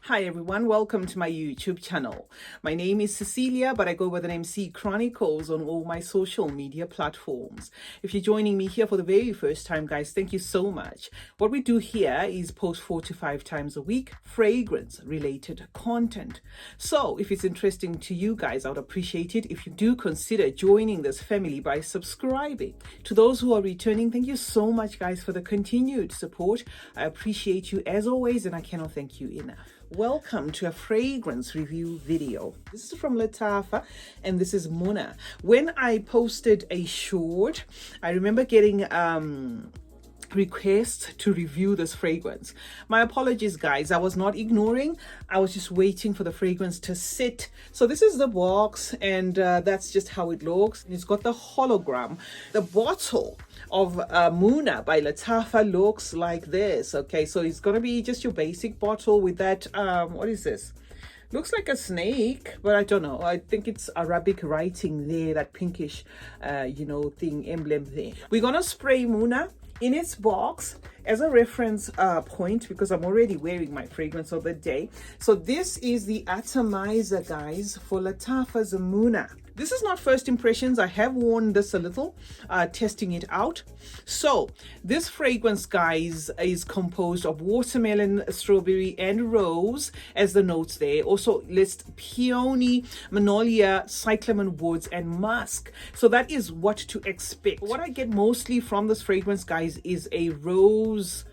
Hi everyone, welcome to my YouTube channel. My name is Cecilia, but I go by the name CeeChronicles on all my social media platforms. If you're joining me here for the very first time, guys, thank you so much. What we do here is post 4 to 5 times a week, fragrance related content. So if it's interesting to you guys, I would appreciate it if you do consider joining this family by subscribing. To those who are returning, thank you so much, guys, for the continued support. I appreciate you as always, and I cannot thank you enough. Welcome to a fragrance review video. This is from Lattafa and this is Muna. When I posted a short, I remember getting request to review this fragrance. My apologies, guys. I was not ignoring. I was just waiting for the fragrance to sit. So this is the box, and that's just how it looks. It's got the hologram. The bottle of Muna by Lattafa looks like this. Okay, so it's gonna be just your basic bottle with that what is this? Looks like a snake, but I don't know. I think it's Arabic writing there, that pinkish thing, emblem there. We're gonna spray Muna in its box as a reference point, because I'm already wearing my fragrance of the day. So this is the atomizer, guys, for Lattafa's Muna. This is not first impressions. I have worn this a little, testing it out. So this fragrance, guys, is composed of watermelon, strawberry, and rose as the notes there. Also lists peony, magnolia, cyclamen woods, and musk. So that is what to expect. What I get mostly from this fragrance, guys, is a rose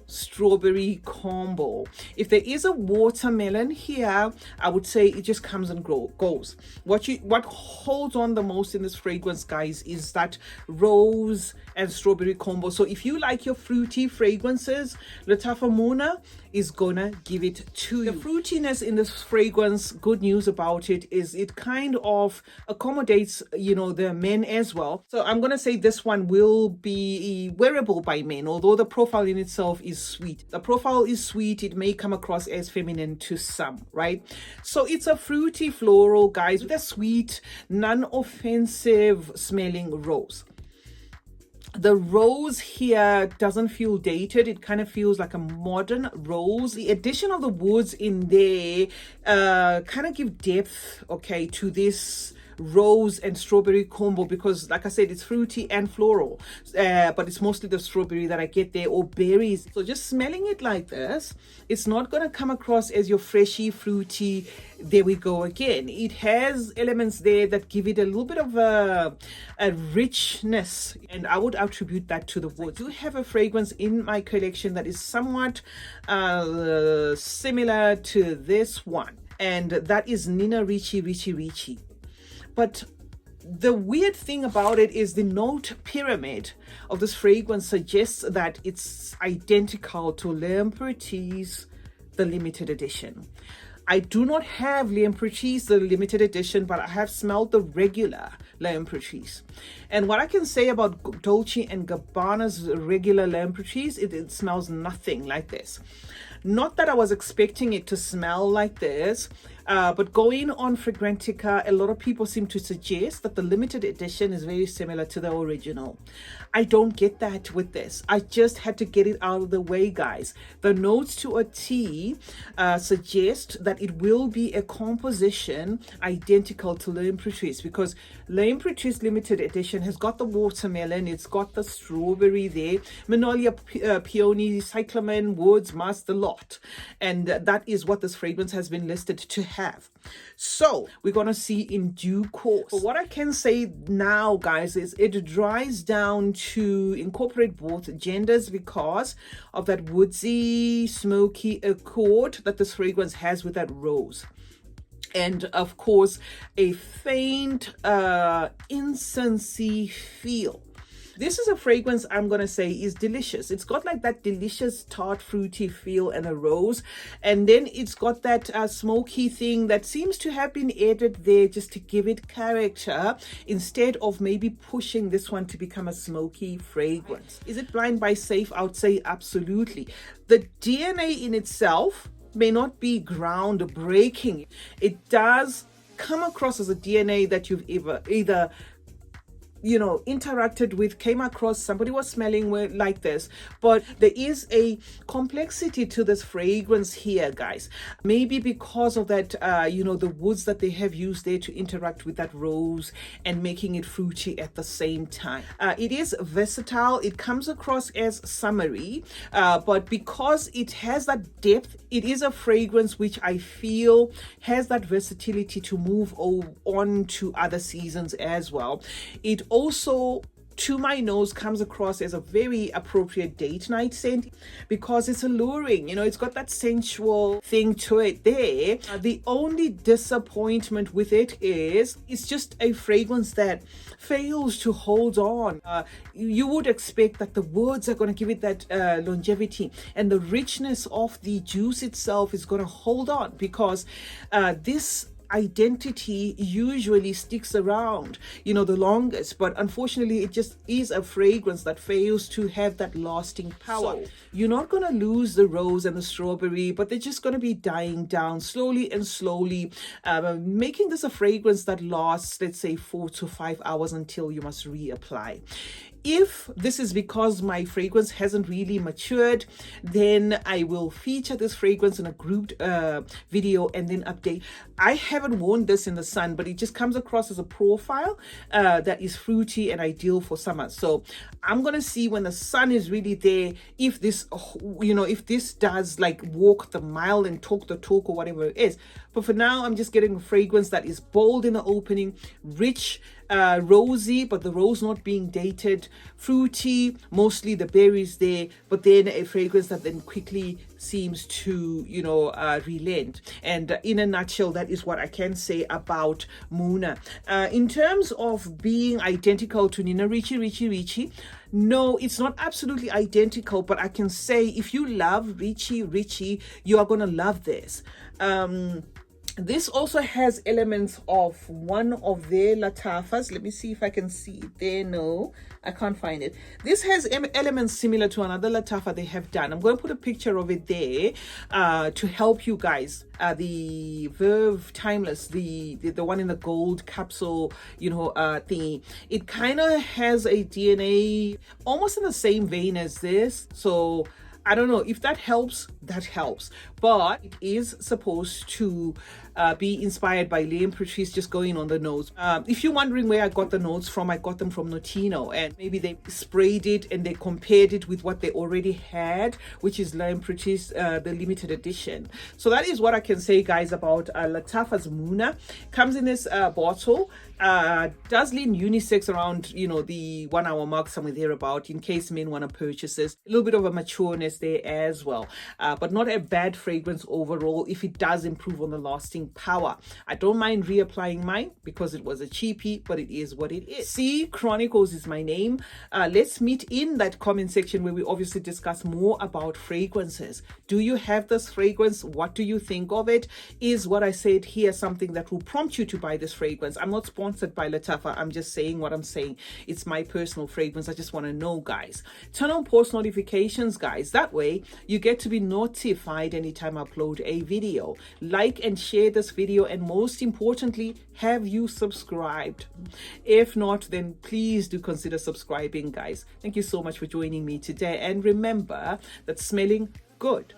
strawberry combo. If there is a watermelon here, I would say it just comes and goes. What holds on the most in this fragrance, guys, is that rose and strawberry combo. So if you like your fruity fragrances, Lattafa Muna is gonna give it to you. The fruitiness in this fragrance, good news about it is it kind of accommodates, the men as well. So I'm gonna say this one will be wearable by men, although the profile in itself is sweet. The profile is sweet. It may come across as feminine to some, right? So it's a fruity floral, guys, with a sweet, non-offensive smelling rose. The rose here doesn't feel dated. It kind of feels like a modern rose. The addition of the woods in there kind of give depth, okay, to this rose and strawberry combo, because like I said, it's fruity and floral, but it's mostly the strawberry that I get there, or berries. So just smelling it like this, it's not going to come across as your freshy fruity. There we go again. It has elements there that give it a little bit of a richness, and I would attribute that to the wood. I do have a fragrance in my collection that is somewhat similar to this one, and that is Nina Ricci. But the weird thing about it is the note pyramid of this fragrance suggests that it's identical to L'Impératrice, the limited edition. I do not have L'Impératrice, the limited edition, but I have smelled the regular L'Impératrice. And what I can say about Dolce & Gabbana's regular L'Impératrice, it smells nothing like this. Not that I was expecting it to smell like this, but going on Fragrantica, a lot of people seem to suggest that the limited edition is very similar to the original. I don't get that with this. I just had to get it out of the way, guys. The notes to a T suggest that it will be a composition identical to L'Impératrice, because L'Impératrice limited edition has got the watermelon, it's got the strawberry there, magnolia, peony, cyclamen, woods, musk, the lot. And that is what this fragrance has been listed to have. So we're going to see in due course. But what I can say now, guys, is it dries down to incorporate both genders because of that woodsy, smoky accord that this fragrance has with that rose. And of course, a faint incensey feel. This is a fragrance I'm going to say is delicious. It's got like that delicious tart fruity feel and a rose. And then it's got that smoky thing that seems to have been added there just to give it character, instead of maybe pushing this one to become a smoky fragrance. Is it blind buy safe? I would say absolutely. The DNA in itself may not be groundbreaking. It does come across as a DNA that you've either interacted with, came across, somebody was smelling like this, but there is a complexity to this fragrance here, guys. Maybe because of that, the woods that they have used there to interact with that rose and making it fruity at the same time. It is versatile. It comes across as summery, but because it has that depth, it is a fragrance which I feel has that versatility to move on to other seasons as well. It also, to my nose, comes across as a very appropriate date night scent because it's alluring. It's got that sensual thing to it there. The only disappointment with it is it's just a fragrance that fails to hold on. You would expect that the words are going to give it that longevity, and the richness of the juice itself is going to hold on, because this identity usually sticks around the longest, but unfortunately it just is a fragrance that fails to have that lasting power. So you're not going to lose the rose and the strawberry, but they're just going to be dying down slowly and slowly, making this a fragrance that lasts, let's say, 4 to 5 hours until you must reapply. If this is because my fragrance hasn't really matured, then I will feature this fragrance in a grouped video and then update. I haven't worn this in the sun, but it just comes across as a profile that is fruity and ideal for summer. So I'm going to see when the sun is really there, if this, if this does like walk the mile and talk the talk or whatever it is. But for now, I'm just getting a fragrance that is bold in the opening, rich, rosy, but the rose not being dated, fruity, mostly the berries there, but then a fragrance that then quickly seems to relent. And in a nutshell, that is what I can say about Muna. In terms of being identical to Nina Ricci, no, it's not absolutely identical, but I can say if you love Ricci, you are gonna love this. This also has elements of one of their Lattafas. Let me see if I can see it there. No, I can't find it. This has elements similar to another Lattafa they have done. I'm going to put a picture of it there to help you guys. The Verve Timeless, the one in the gold capsule, thingy. It kind of has a DNA almost in the same vein as this. So I don't know if that helps, but it is supposed to be inspired by Liam Patrice, just going on the nose. If you're wondering where I got the notes from, I got them from Notino, and maybe they sprayed it and they compared it with what they already had, which is Liam Patrice, the limited edition. So that is what I can say, guys, about Lattafa's Muna. Comes in this bottle. Does lean unisex around the 1 hour mark, somewhere thereabout, in case men want to purchase this. A little bit of a matureness there as well, but not a bad fragrance overall if it does improve on the lasting power. I don't mind reapplying mine because it was a cheapie, but it is what it is. CeeChronicles is my name. Let's meet in that comment section where we obviously discuss more about fragrances. Do you have this fragrance? What do you think of it? Is what I said here something that will prompt you to buy this fragrance? I'm not sponsored by Lattafa. I'm just saying what I'm saying. It's my personal fragrance. I just want to know, guys. Turn on post notifications, guys. That way you get to be notified anytime I upload a video. Like and share this video, and most importantly, have you subscribed? If not, then please do consider subscribing, guys. Thank you so much for joining me today, and remember that smelling good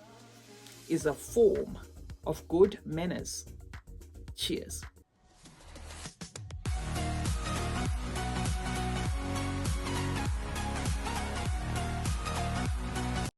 is a form of good manners. Cheers.